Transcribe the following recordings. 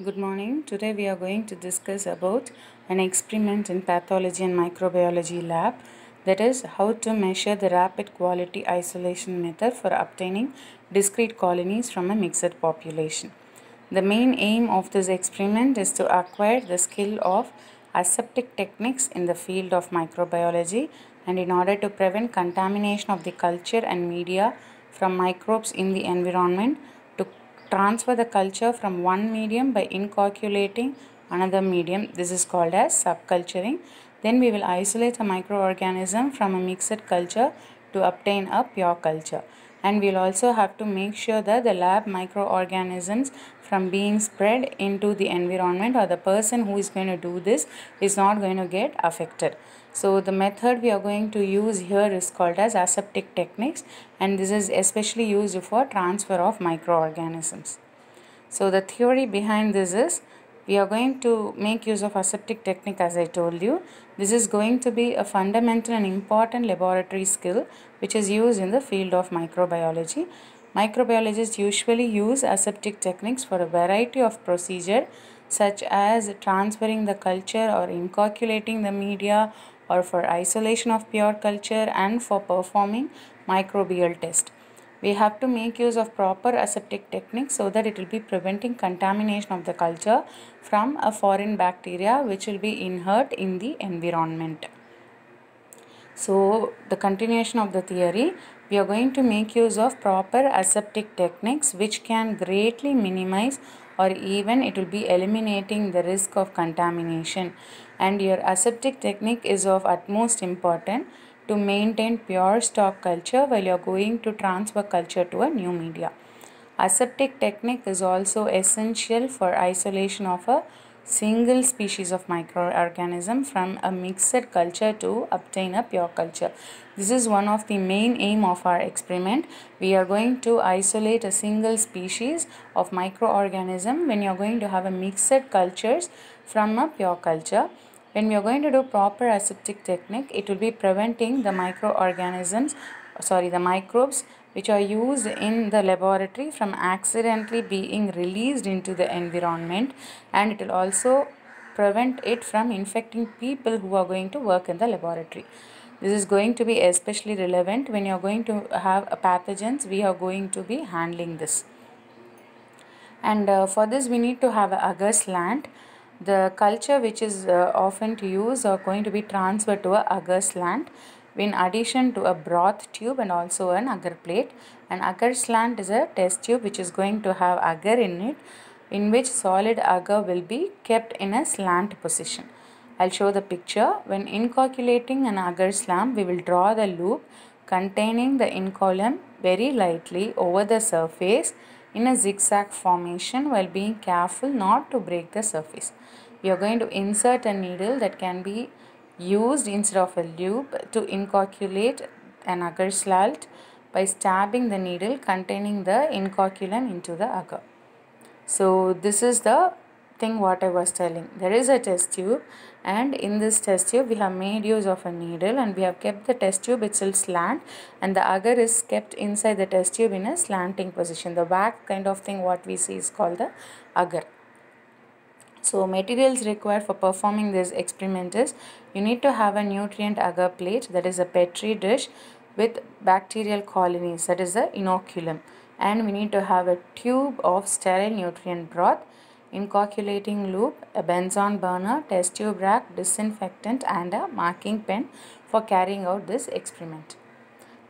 Good morning. Today we are going to discuss about an experiment in pathology and microbiology lab, that is how to measure the rapid quality isolation method for obtaining discrete colonies from a mixed population. The main aim of this experiment is to acquire the skill of aseptic techniques in the field of microbiology, and in order to prevent contamination of the culture and media from microbes in the environment, to transfer the culture from one medium by inoculating another medium. This is called as subculturing. Then we will isolate a microorganism from a mixed culture to obtain a pure culture. And we'll also have to make sure that the lab microorganisms from being spread into the environment, or the person who is going to do this is not going to get affected. So the method we are going to use here is called as aseptic techniques, and this is especially used for transfer of microorganisms. So the theory behind this is we are going to make use of aseptic technique, as I told you. This is going to be a fundamental and important laboratory skill which is used in the field of microbiology. Microbiologists usually use aseptic techniques for a variety of procedure, such as transferring the culture or inoculating the media, or for isolation of pure culture, and for performing microbial test. We have to make use of proper aseptic techniques so that it will be preventing contamination of the culture from a foreign bacteria which will be inherent in the environment. So the continuation of the theory, we are going to make use of proper aseptic techniques which can greatly minimize, or even it will be eliminating the risk of contamination, and your aseptic technique is of utmost importance to maintain pure stock culture while you are going to transfer culture to a new media. Aseptic technique is also essential for isolation of a single species of microorganism from a mixed culture to obtain a pure culture. This is one of the main aim of our experiment. We are going to isolate a single species of microorganism when you are going to have a mixed cultures from a pure culture. When we are going to do proper aseptic technique, it will be preventing the the microbes which are used in the laboratory from accidentally being released into the environment, and it will also prevent it from infecting people who are going to work in the laboratory. This is going to be especially relevant when you are going to have a pathogens. We are going to be handling this, and for this we need to have a agar slant. The culture which is often to use are going to be transferred to a agar slant in addition to a broth tube and also an agar plate. An agar slant is a test tube which is going to have agar in it, in which solid agar will be kept in a slant position. I'll show the picture. When inoculating an agar slant, we will draw the loop containing the inoculum very lightly over the surface in a zigzag formation while being careful not to break the surface. We are going to insert a needle that can be used instead of a loop to inoculate an agar slant by stabbing the needle containing the inoculum into the agar. So this is the thing what I was telling. There is a test tube, and in this test tube we have made use of a needle, and we have kept the test tube itself slant, and the agar is kept inside the test tube in a slanting position. The back kind of thing what we see is called the agar. So materials required for performing this experiment is, you need to have a nutrient agar plate, that is a petri dish with bacterial colonies, that is the inoculum, and we need to have a tube of sterile nutrient broth, inoculating loop, a Bunsen burner, test tube rack, disinfectant, and a marking pen for carrying out this experiment.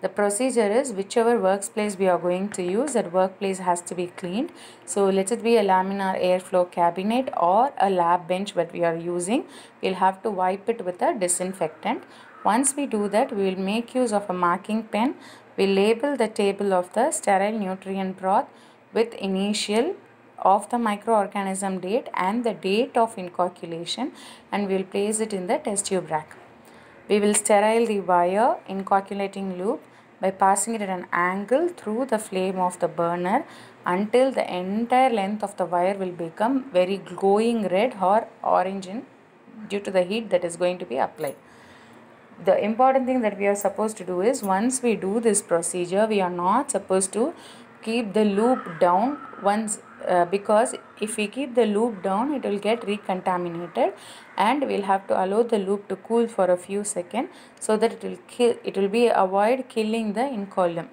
The procedure is, whichever workplace we are going to use, that workplace has to be cleaned. So let it be a laminar airflow cabinet or a lab bench that we are using. We'll have to wipe it with a disinfectant. Once we do that, we will make use of a marking pen. We'll label the table of the sterile nutrient broth with initial of the microorganism date and the date of inoculation, and we'll place it in the test tube rack. We will sterile the wire inoculating loop by passing it at an angle through the flame of the burner until the entire length of the wire will become very glowing red or orange due to the heat that is going to be applied. The important thing that we are supposed to do is, once we do this procedure, we are not supposed to keep the loop down once because if we keep the loop down, it will get recontaminated, and we'll have to allow the loop to cool for a few seconds so that it will be avoid killing the incolum.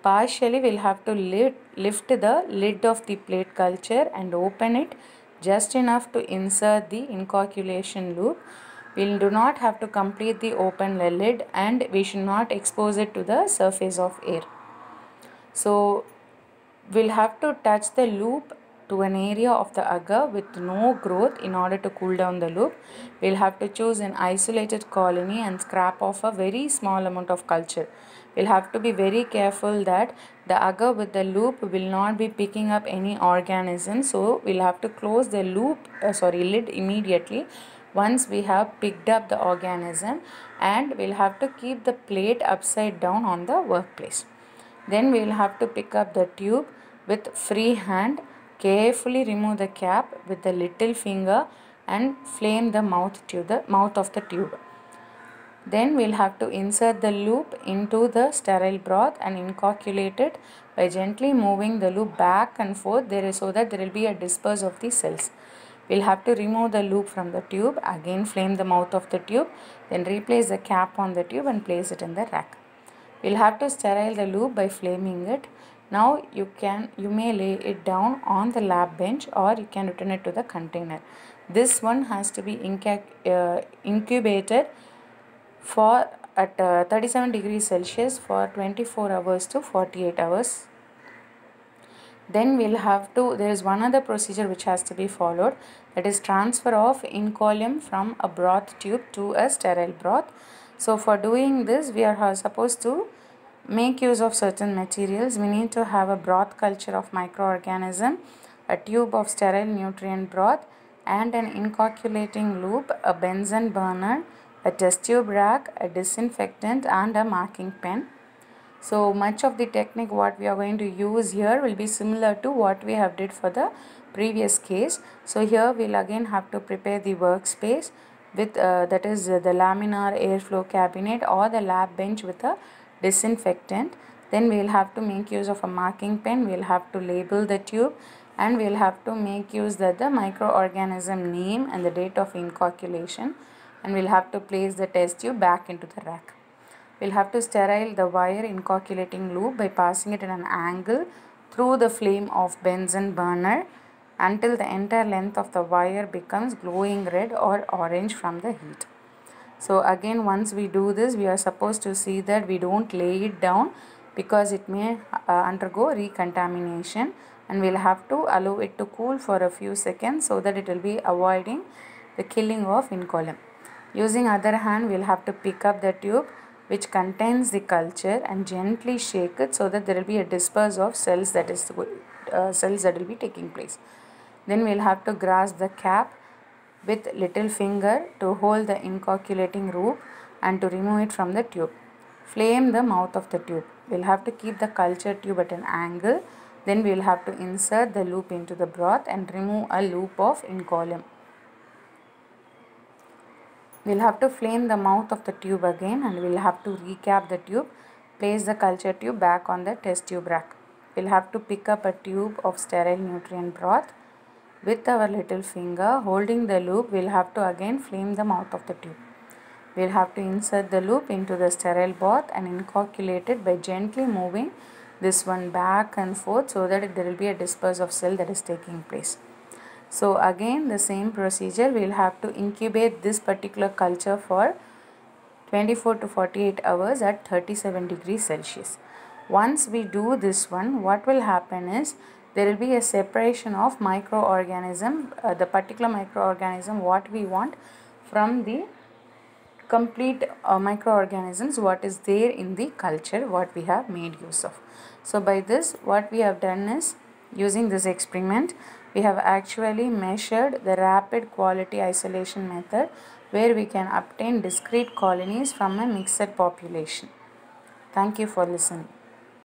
Partially, we'll have to lift the lid of the plate culture and open it just enough to insert the inoculation loop. We do not have to complete the open lid, and we should not expose it to the surface of air. So we'll have to touch the loop to an area of the agar with no growth in order to cool down the loop. We'll have to choose an isolated colony and scrap off a very small amount of culture. We'll have to be very careful that the agar with the loop will not be picking up any organism. So we'll have to close the lid immediately once we have picked up the organism, and we'll have to keep the plate upside down on the workplace. Then we will have to pick up the tube with free hand, carefully remove the cap with the little finger and flame the mouth of the tube. Then we will have to insert the loop into the sterile broth and inoculate it by gently moving the loop back and forth so that there will be a disperse of the cells. We will have to remove the loop from the tube, again flame the mouth of the tube, then replace the cap on the tube and place it in the rack. We will have to sterile the loop by flaming it. Now you may lay it down on the lab bench, or you can return it to the container. This one has to be incubated at 37 degrees Celsius for 24 hours to 48 hours. Then there is one other procedure which has to be followed, that is transfer of incolum from a broth tube to a sterile broth. So for doing this, we are supposed to make use of certain materials. We need to have a broth culture of microorganism, a tube of sterile nutrient broth, and an inoculating loop, a Bunsen burner, a test tube rack, a disinfectant, and a marking pen. So much of the technique what we are going to use here will be similar to what we have did for the previous case. So here we will again have to prepare the workspace with that is the laminar airflow cabinet or the lab bench with a disinfectant. Then we will have to make use of a marking pen. We will have to label the tube, and we will have to make use of the microorganism name and the date of inoculation, and we will have to place the test tube back into the rack. We will have to sterile the wire inoculating loop by passing it in an angle through the flame of Bunsen burner until the entire length of the wire becomes glowing red or orange from the heat. So again, once we do this, we are supposed to see that we don't lay it down because it may undergo recontamination, and we'll have to allow it to cool for a few seconds so that it will be avoiding the killing of incolum. Using other hand, we'll have to pick up the tube which contains the culture and gently shake it so that there will be a disperse of cells that will be taking place. Then we'll have to grasp the cap with little finger to hold the inoculating loop and to remove it from the tube. Flame the mouth of the tube. We'll have to keep the culture tube at an angle. Then we will have to insert the loop into the broth and remove a loop of incolum. We'll have to flame the mouth of the tube again, and we'll have to recap the tube. Place the culture tube back on the test tube rack. We'll have to pick up a tube of sterile nutrient broth. With our little finger holding the loop, we'll have to again flame the mouth of the tube. We'll have to insert the loop into the sterile broth and inoculate it by gently moving this one back and forth so that there will be a disperse of cell that is taking place. So again the same procedure, we will have to incubate this particular culture for 24 to 48 hours at 37 degrees Celsius. Once we do this one, what will happen is there will be a separation of microorganism, the particular microorganism what we want from the complete microorganisms what is there in the culture what we have made use of. So by this, what we have done is, using this experiment, we have actually measured the rapid quality isolation method where we can obtain discrete colonies from a mixed population. Thank you for listening.